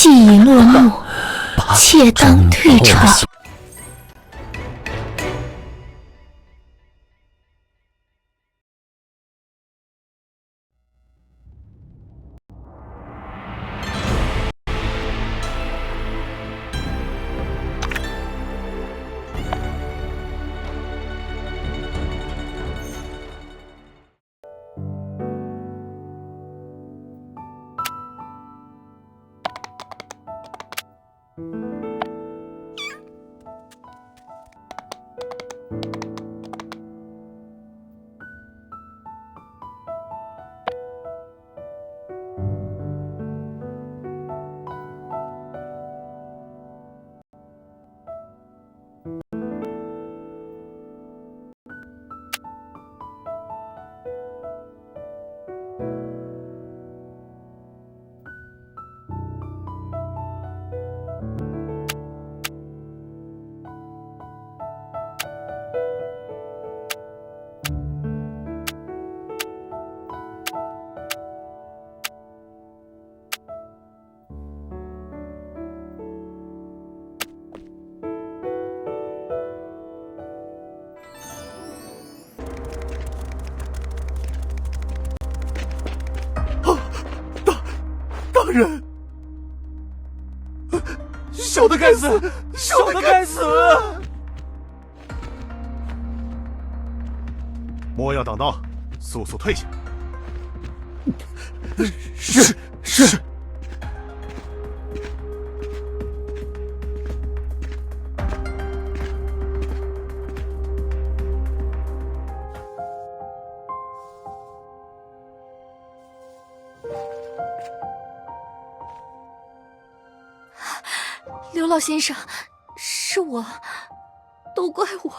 戏已落幕，妾当退场。大人，小的该死，小的该死！莫要挡道，速速退下！是。刘老先生，是我，都怪我。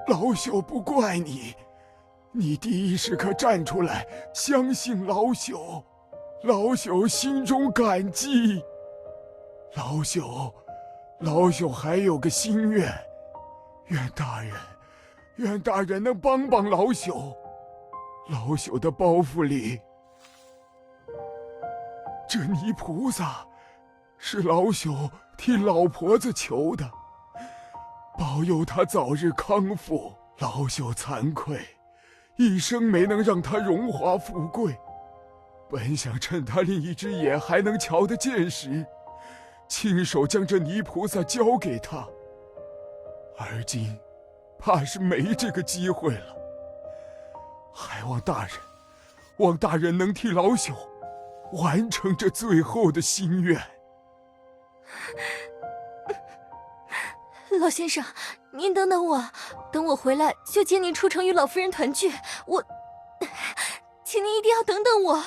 老朽不怪你，你第一时刻站出来相信老朽，老朽心中感激。老朽还有个心愿，愿大人能帮帮老朽。老朽的包袱里，这泥菩萨是老朽替老婆子求的，保佑她早日康复。老朽惭愧，一生没能让她荣华富贵。本想趁她另一只眼还能瞧得见时，亲手将这泥菩萨交给她，而今怕是没这个机会了。还望大人能替老朽完成这最后的心愿。老先生，您等等我，等我回来就接您出城与老夫人团聚。请您一定要等等我。